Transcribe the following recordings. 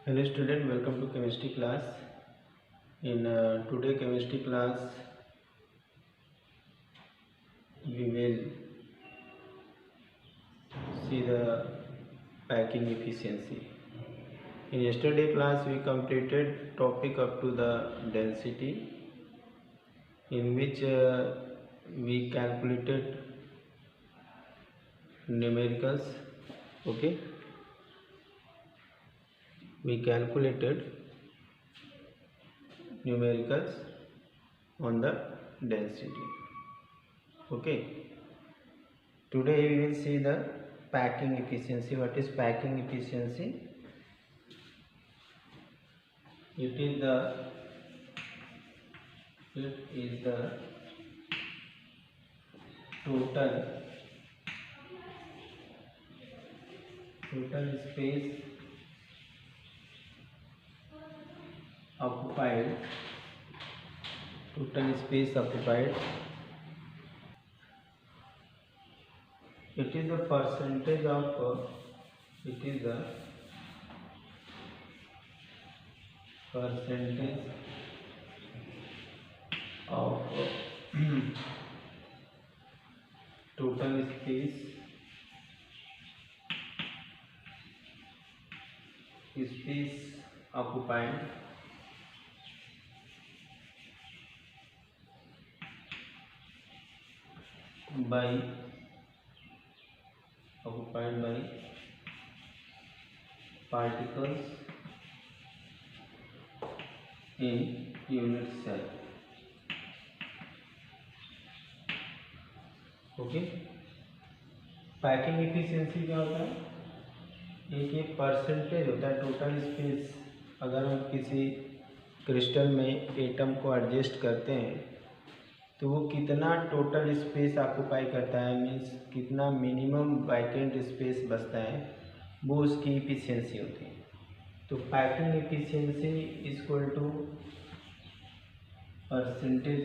Hello student, welcome to chemistry class. In today chemistry class, we will see the packing efficiency. In yesterday class, we completed topic up to the density, in which we calculated numericals. Okay, we calculated numericals on the density. Okay, today we will see the packing efficiency. What is packing efficiency? It is the total space occupied. Total space occupied. It is the percentage of. It is the percentage of total space occupied by particles in unit cell. Okay, packing efficiency क्या होता है? एक percentage होता है total space. अगर हम किसी crystal में एटम को एडजस्ट करते हैं तो वो कितना टोटल स्पेस ऑक्यूपाई करता है, मीन्स कितना मिनिमम वैकेंट स्पेस बचता है, वो उसकी एफिशिएंसी होती है. तो packing efficiency equal to percentage.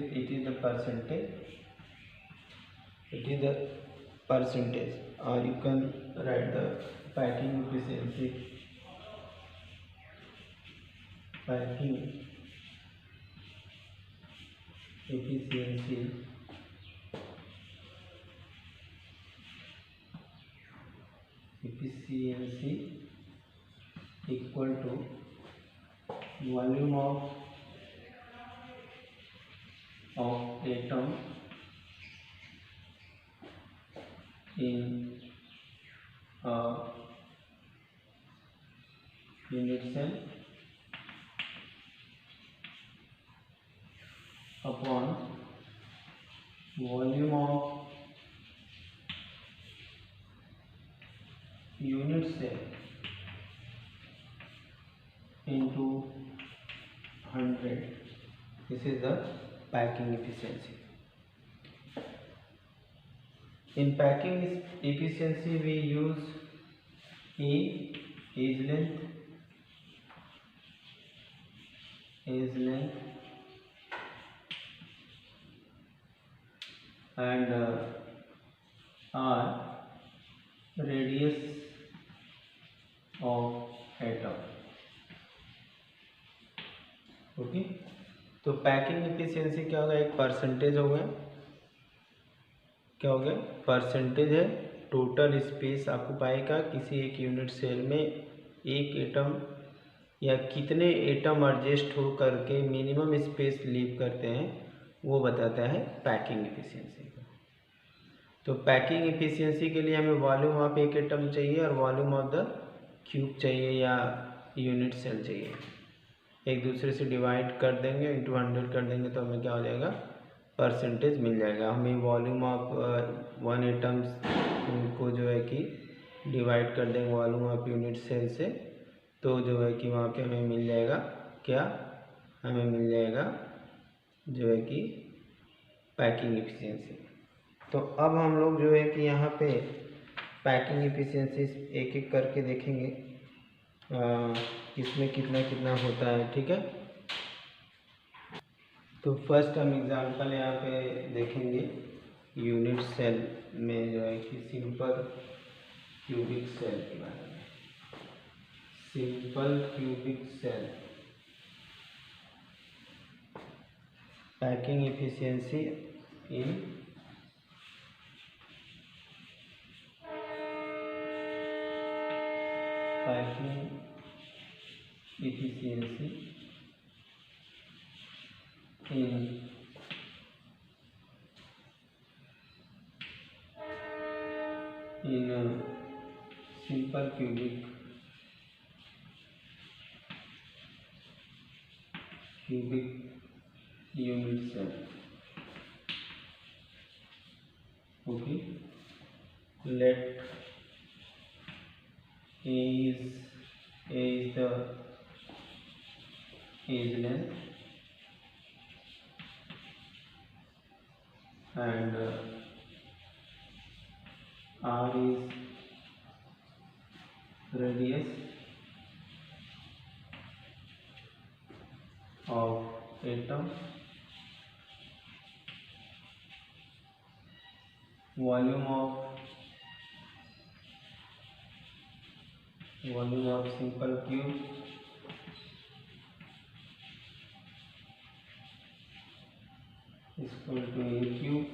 It is the percentage, or you can write the packing efficiency equal to volume of atom in a unit cell upon volume of unit cell into 100. This is the packing efficiency. In packing efficiency, we use A, edge length, and R, radius of atom. Okay, तो packing efficiency क्या होगा? एक percentage हो गया. क्या हो गया? Percentage है टोटल स्पेस ऑक्यूपाई का किसी एक यूनिट सेल में एक एटम या कितने एटम एडजस्ट हो करके मिनिमम स्पेस लीव करते हैं, वो बताता है पैकिंग एफिशिएंसी का. तो पैकिंग एफिशिएंसी के लिए हमें वॉल्यूम ऑफ एक एटम चाहिए और वॉल्यूम ऑफ द क्यूब चाहिए या यूनिट सेल चाहिए. एक दूसरे से डिवाइड कर देंगे, इंटू 100 कर देंगे तो हमें क्या हो जाएगा? परसेंटेज मिल जाएगा. हमें वॉल्यूम ऑफ वन एटम्स को जो है कि डिवाइड कर देंगे वॉल्यूम ऑफ यूनिट सेल से, तो जो है कि वहाँ पे हमें मिल जाएगा क्या? हमें मिल जाएगा जो है कि पैकिंग एफिशिएंसी. तो अब हम लोग जो है कि यहाँ पे पैकिंग एफिशिएंसी एक एक करके देखेंगे इसमें कितना कितना होता है. ठीक है, तो फर्स्ट हम एग्जांपल यहाँ पे देखेंगे यूनिट सेल में जो है कि सिंपल क्यूबिक सेल के बारे में. simple cubic cell. Packing efficiency in simple cubic unit cell. Okay, let A is the edge length and R is radius of atom. Volume of simple cube is equal to A cube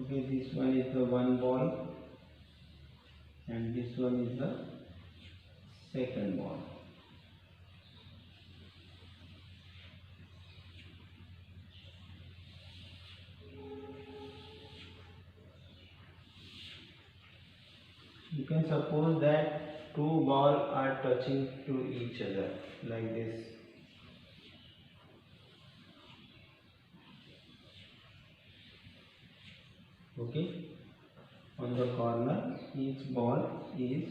Okay, this one is the one ball and this one is the second ball. You can suppose that two balls are touching to each other like this. Okay, on the corner each ball is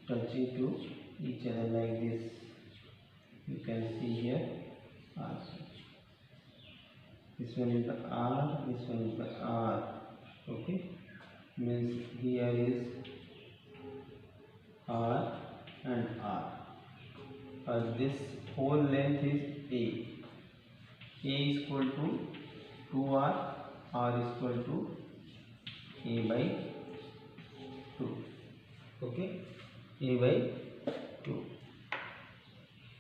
touching to each other like this. You can see here also. This one is the R, this one is the R. Okay, means here is R and R. This whole length is A. A is equal to 2R, R is equal to A by 2. Okay, A by 2.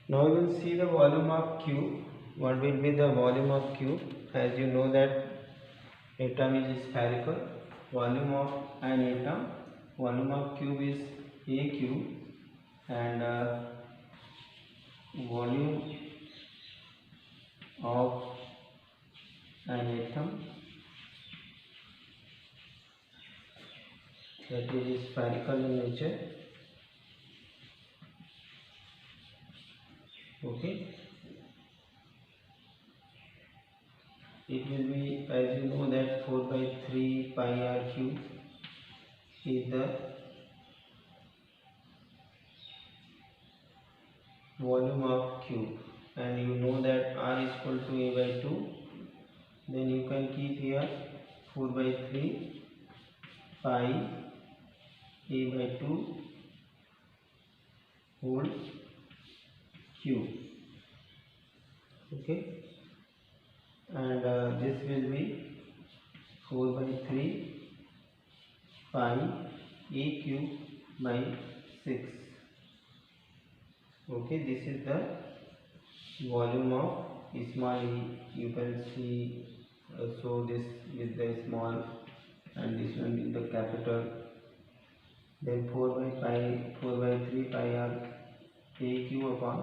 Now we will see the volume of cube. What will be the volume of cube? As you know that atom is spherical. Volume of an atom, volume of cube is A cube, and volume of an atom that is spherical in nature. Okay, it will be, as you know that 4 by 3 pi r cube is the volume of cube, and you know that r is equal to A by 2. Then you can keep here 4 by 3 pi A by 2 whole cube. Okay, and this will be 4 by 3 pi A cube by 6. Okay, this is the volume of small e. You can see so this with the small and this one with the capital. Then 4 by 3 pi r A cube upon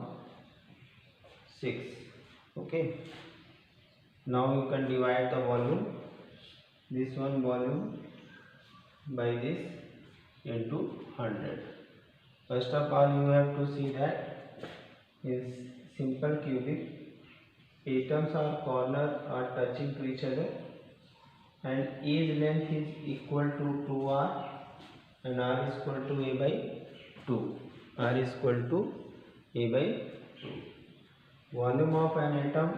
6. Okay, now you can divide the volume, this one volume by this into 100. First of all, you have to see that is simple cubic, atoms or corner are touching to each other, and each length is equal to 2r and r is equal to A by 2. R is equal to A by 2. Volume of an atom,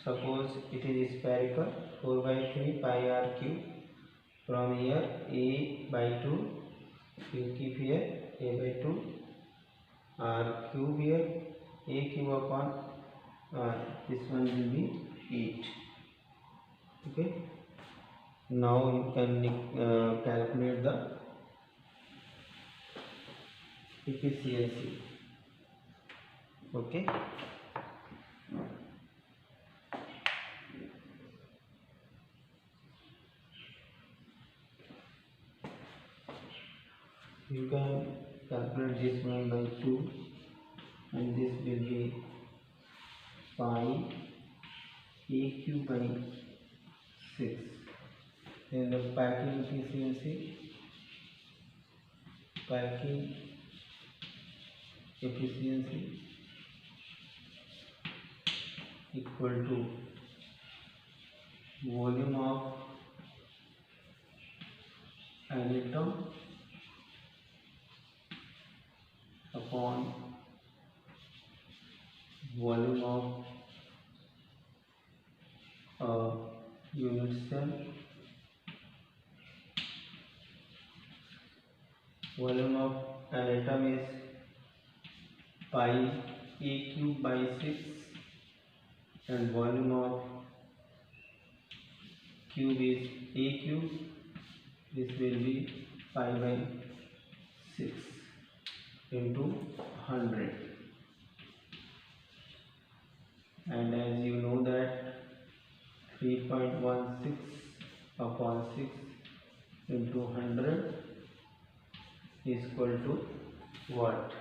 suppose it is spherical, 4 by 3 pi r cube. From here a by 2, you keep here a by 2, r cube here, a cube upon r, this one will be 8. Okay, now you can calculate the efficiency. Okay, you can calculate this one by 2, and this will be pi a cube by 6. Then the packing efficiency equal to volume of an atom upon volume of a unit cell. Volume of an atom is pi a cube by 6, and volume of cube is a cube. This will be pi by 6 into 100, and as you know that 3.16 upon 6 into 100 is equal to what?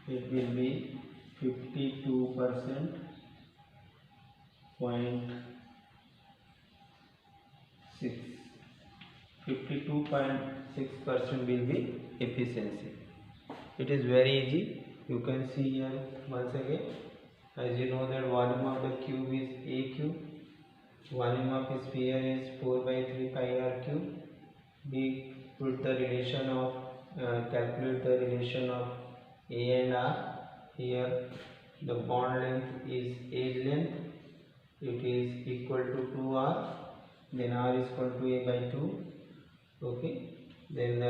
It will be 52% 52.6% will be efficiency. It is very easy. You can see here once again. As you know that volume of the cube is a cube, volume of a sphere is 4 by 3 pi r cube. We put the relation of calculate the relation of a and r. Here the bond length is edge length, it is equal to 2r, then r is equal to a by 2. Okay, then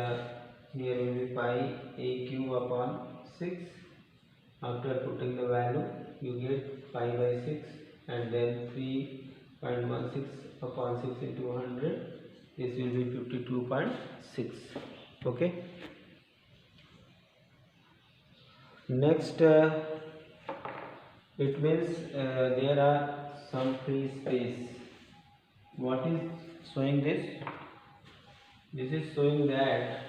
here will be pi a cube upon 6. After putting the value you get pi by 6, and then 3.16 upon 6 into 100, this will be 52.6. okay, next it means there are some free space. What is showing this? This is showing that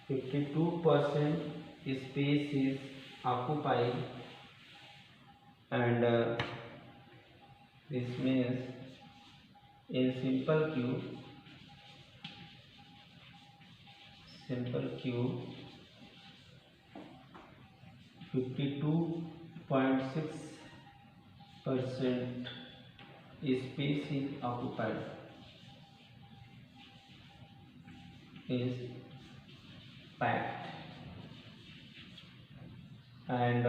52% space is occupied, and this means in simple cube 52.6% space is occupied, is packed, and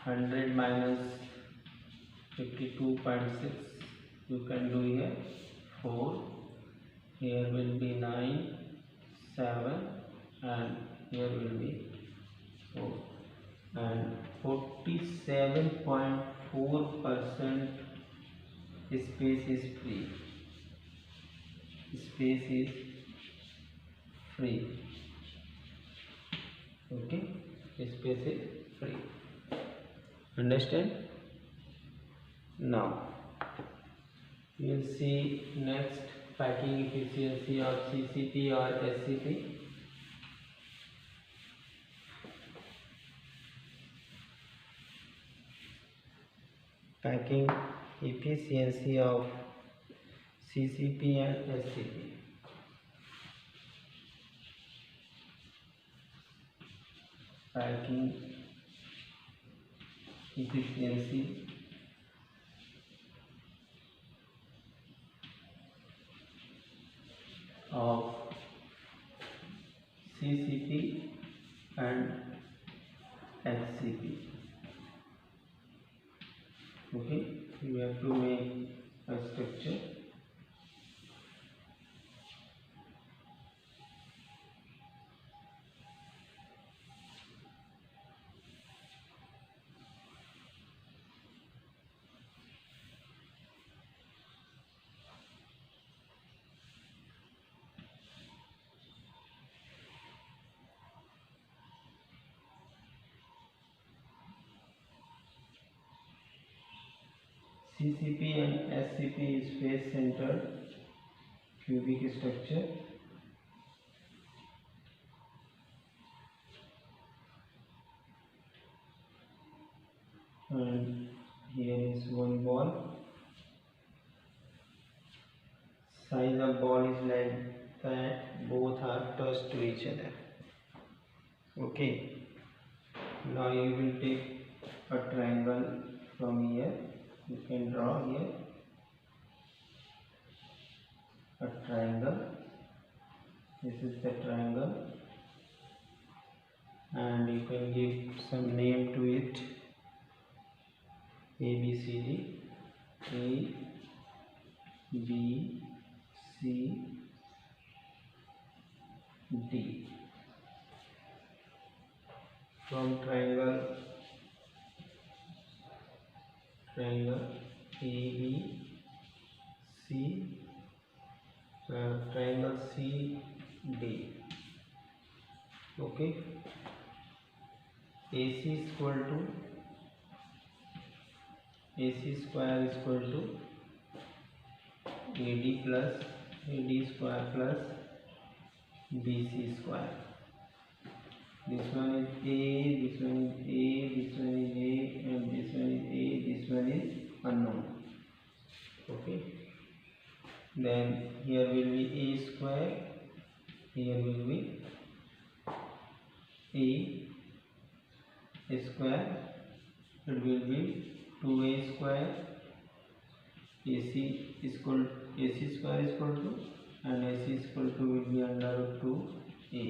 100 minus 52.6 you can do here 4, here will be 9, 7, and here will be 4, and 47.4% space is free. Space is free. Okay, space is free. Understand? Now we will see next packing efficiency of CCP or SCP. Packing efficiency of CCP and SCP. Packing efficiency of CCP and Okay, we have to make a structure. CCP and SCP is face centered cubic structure. And here is one ball. Size of ball is like that, both are touched to each other. Okay, now you will take a triangle from here. You can draw here a triangle. This is the triangle, and you can give some name to it. A B C D, A B C D. From triangle A B C, triangle C D. Okay, AC square is equal to AD square plus BC square. This one is A, this one is A, this one is A, and this one is A, this one is unknown. Okay, then here will be A square, here will be A square, it will be 2A square. AC square is equal to, and AC is equal to will be under root 2A.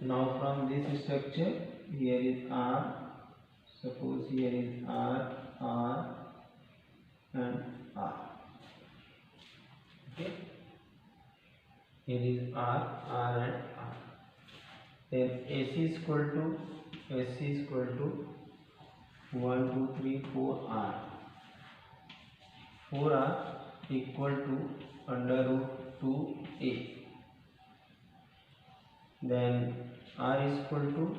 Now from this structure, here is R. Suppose here is R, and R. Okay, here is R, and R. Then AC is equal to 1, 2, 3, 4 R. 4R equal to under root 2A. Then R is equal to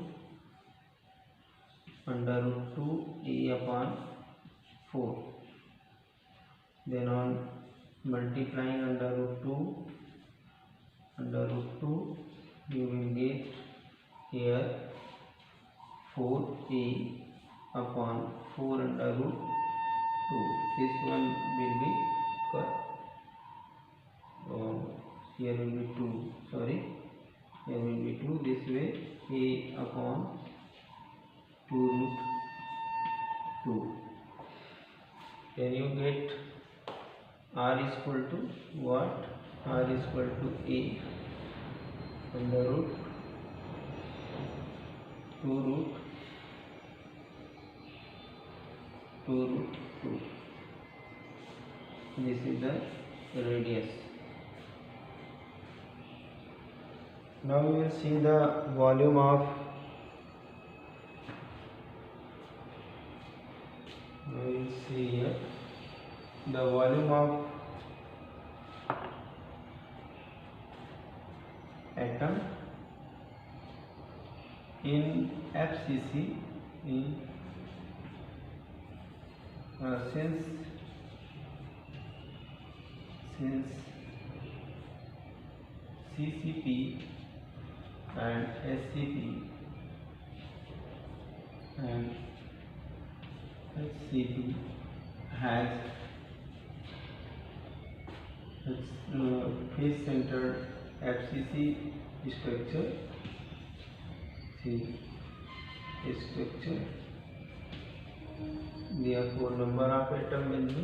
under root 2A upon 4. Then on multiplying under root 2, you will get here 4A upon 4 under root 2. This one will be cut. Here will be 2. Sorry, here will be 2. This way A upon 2 root 2. Then you get R is equal to what? R is equal to A under root 2 root 2. This is the radius. Now we will see the volume of atom in FCC since CCP and SCP and HCP has face centered FCC structure. See structure. Therefore, number of atom will be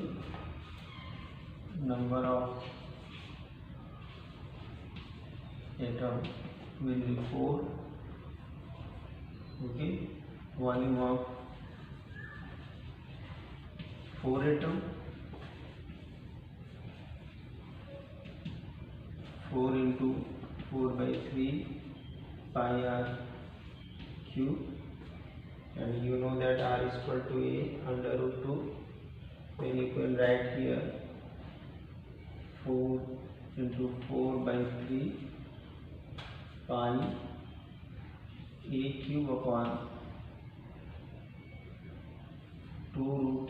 atom will be 4. Okay, volume of 4 atom, 4 into 4 by 3 pi r cube, and you know that r is equal to a under root 2. Then you can write here 4 into 4 by 3 pi a cube upon 2 root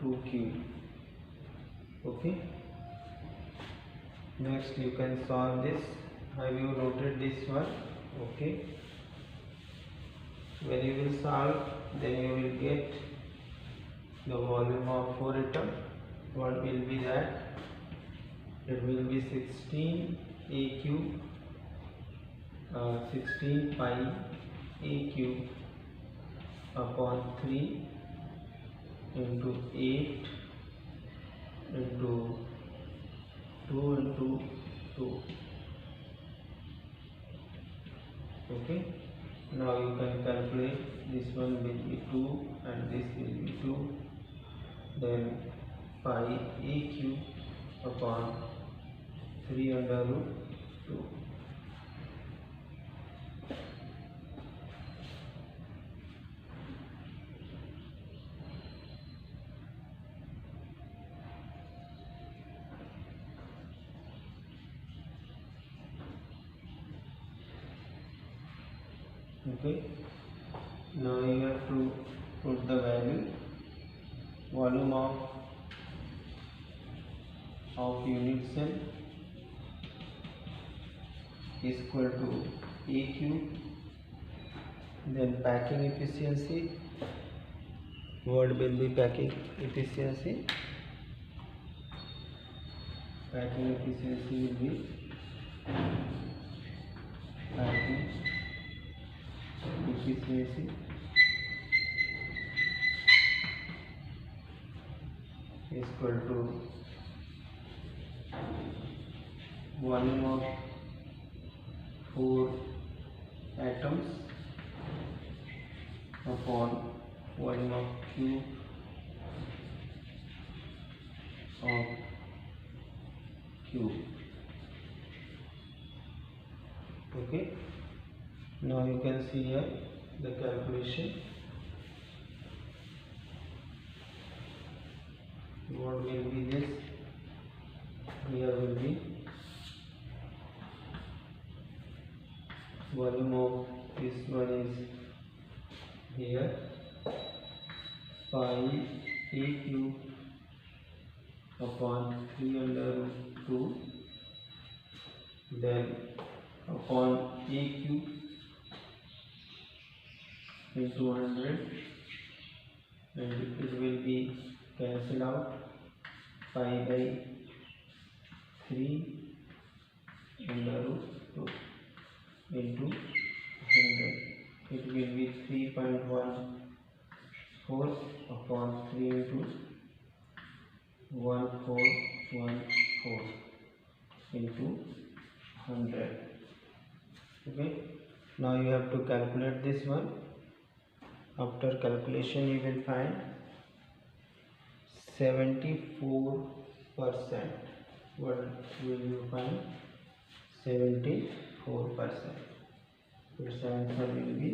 2 cube. Okay. Next you can solve this. Have you noted this one? Okay. When you will solve, then you will get the volume of 4 atom. What will be that? It will be 16 a cube, 16 pi a cube upon 3 into 8 into 2 into 2. Okay. Now you can calculate. This one will be 2 and this will be 2. Then pi a cube upon 3 under root 2. Okay. Now you have to put the value. Volume of unit cell is equal to a cube. Then packing efficiency. What will be packing efficiency? Packing efficiency will be packing efficiency is equal to volume of 4 atoms upon volume of cube of cube. Okay. Now you can see here the calculation. What will be this? Here will be volume of this one is here pi a cube upon 3 under root 2, then upon a cube into 100, and it will be cancelled out. Pi by 3 under root 2 into 100. It will be 3.14 upon 3 into 1414 into 100. Okay. Now you have to calculate this one. After calculation you will find 74%. What will you find? 74%. Its answer will be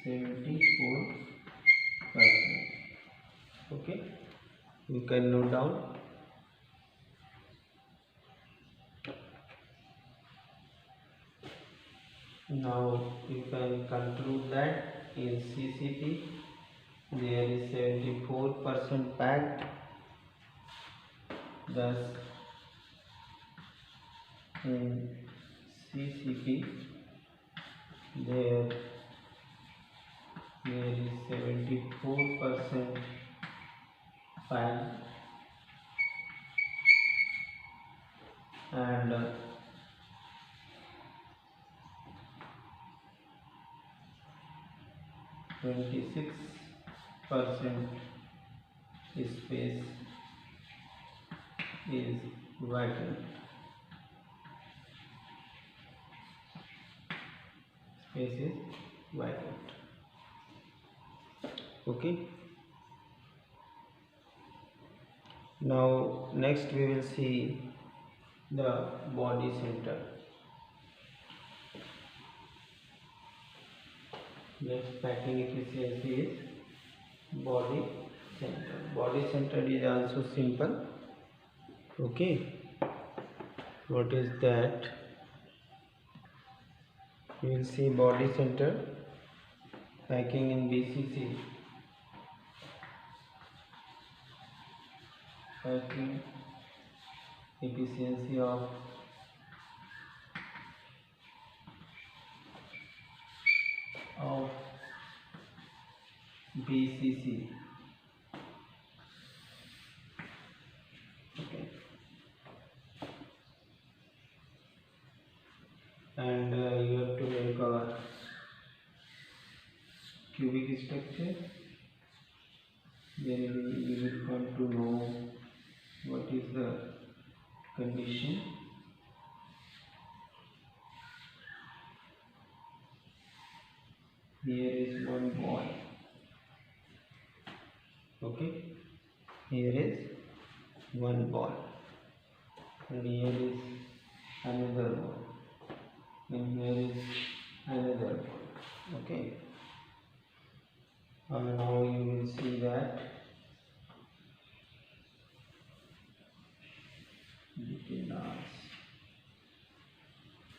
74%. Okay. You can note down. Now you can conclude that in CCP there is 74% packed. Thus in CCP there is 74% packed, and 26% space is vacant. Space is vacant. Okay. Now next we will see the body center. Next packing efficiency is body center. Body center is also simple. Okay, what is that? You will see body center packing in BCC. Packing efficiency of BCC. Okay, and you have to make a cubic structure. Then you will come to know what is the condition. Here is one ball. Okay, here is one ball, and here is another ball, and here is another ball. Okay, now you will see that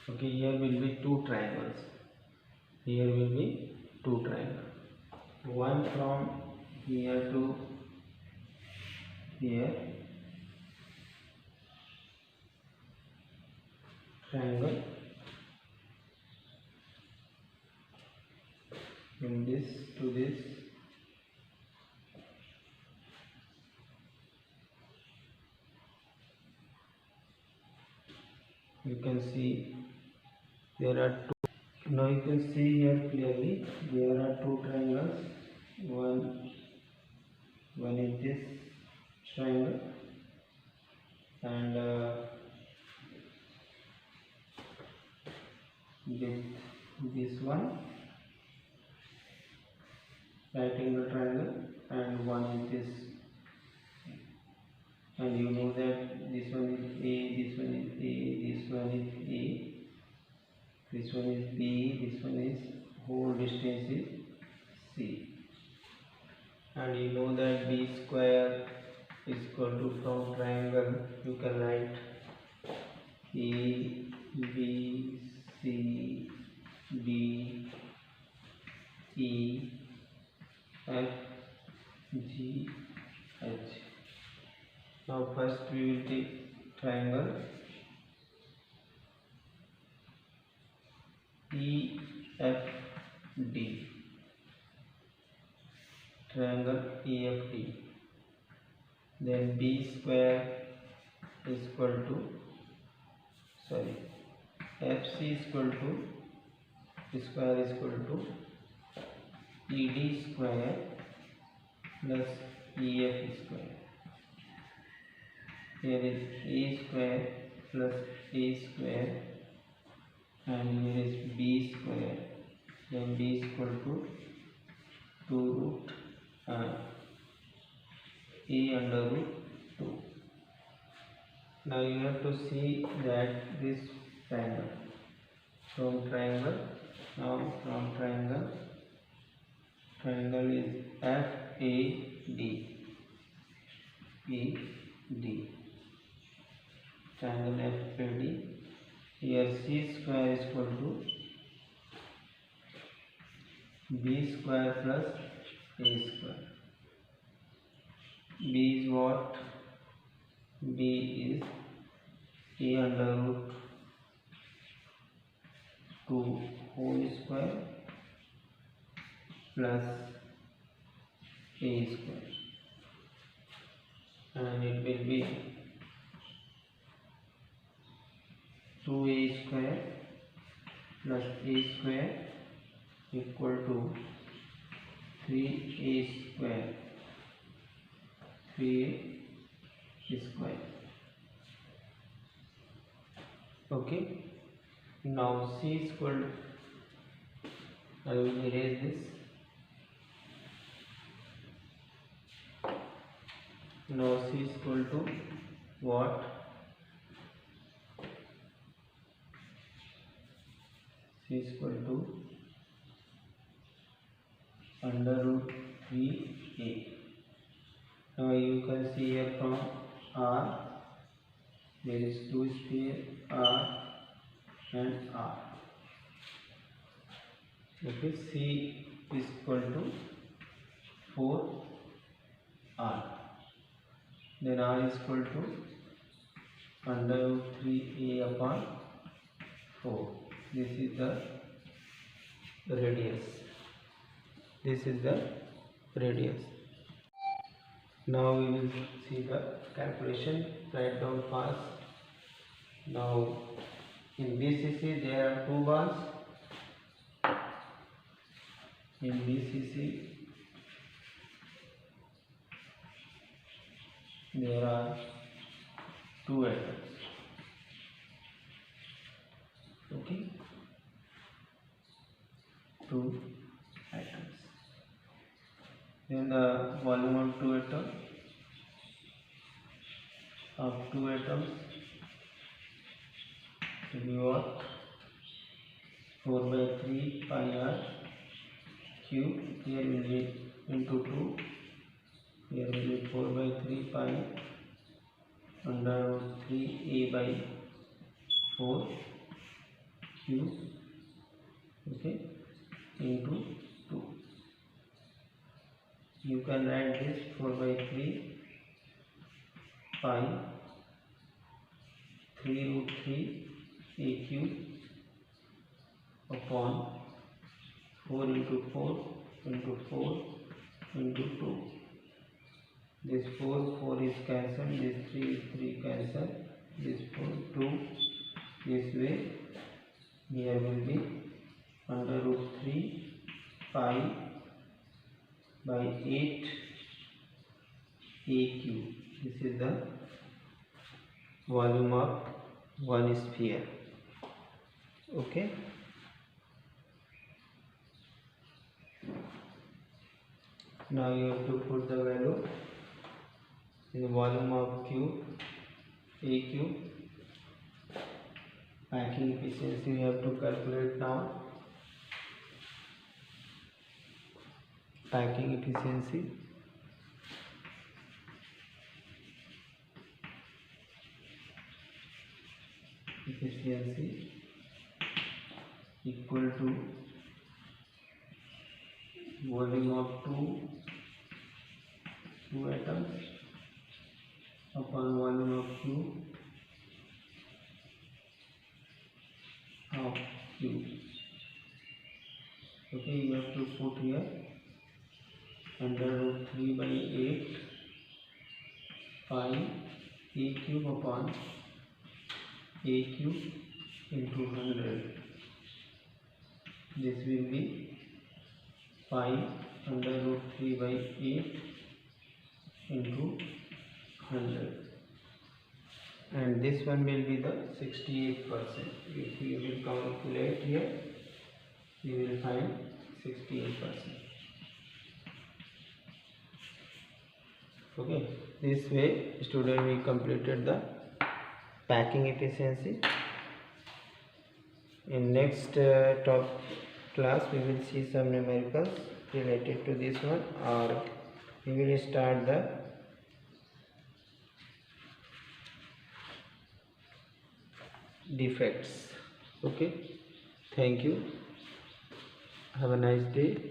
okay, here will be two triangles. Here will be two triangles. One from here to here, triangle. From this to this, you can see there are two. Now you can see here clearly there are two triangles. One is this triangle, and this one right angle triangle, and one is this. And you know that this one is A, this one is A, this one is A, this one is B, this one is whole distance is C. And you know that B square is equal to, from triangle you can write A, B, C, D, E, F, G, H. Now first we will take triangle EFD. Triangle EFD. Then B square is equal to, FC is equal to, B square is equal to ED square plus EF square. Here is A square plus A square, and here is B square. Then B is equal to 2 root A under root 2. Now you have to see that this triangle, from triangle, now from triangle is FAD. Triangle FAD. Here C square is equal to B square plus A square. B is what? B is A under root 2 whole square plus A square, and it will be 2A square plus A square equal to 3A square. Okay, now C is equal to, I will erase this. now C is equal to what? C is equal to under root 3a. Now you can see here from R there is two sphere R and R. Okay, C is equal to 4R. Then R is equal to under root 3a upon 4. This is the radius. This is the radius. Now we will see the calculation. Write down fast. Now in BCC there are two bars. In BCC there are two atoms. Okay, two atoms. Then the volume of two atoms will be what? 4/3 pi r cube. Here will be into 2. Here will be 4/3 pi under 3a by 4 cube. Okay, into 2. You can write this 4/3 pi 3√3 a cube upon 4 into 4 into 4 into 2. This 4 is cancelled, this 3 cancelled, this 4 2. This way here will be under root 3 pi by 8 a cube. This is the volume of one sphere. Okay, now you have to put the value in the volume of cube a cube. Packing efficiency we have to calculate now. Packing efficiency equal to volume of two atoms upon volume of cube of cube. Okay, you have to put here under root 3 by 8 pi a cube upon a cube into 100. This will be pi under root 3 by 8 into 100, and this one will be the 68%. If you will calculate here, you will find 68%. Okay, this way student we completed the packing efficiency. In next top class we will see some numericals related to this one, or we will start the defects. Okay, thank you, have a nice day.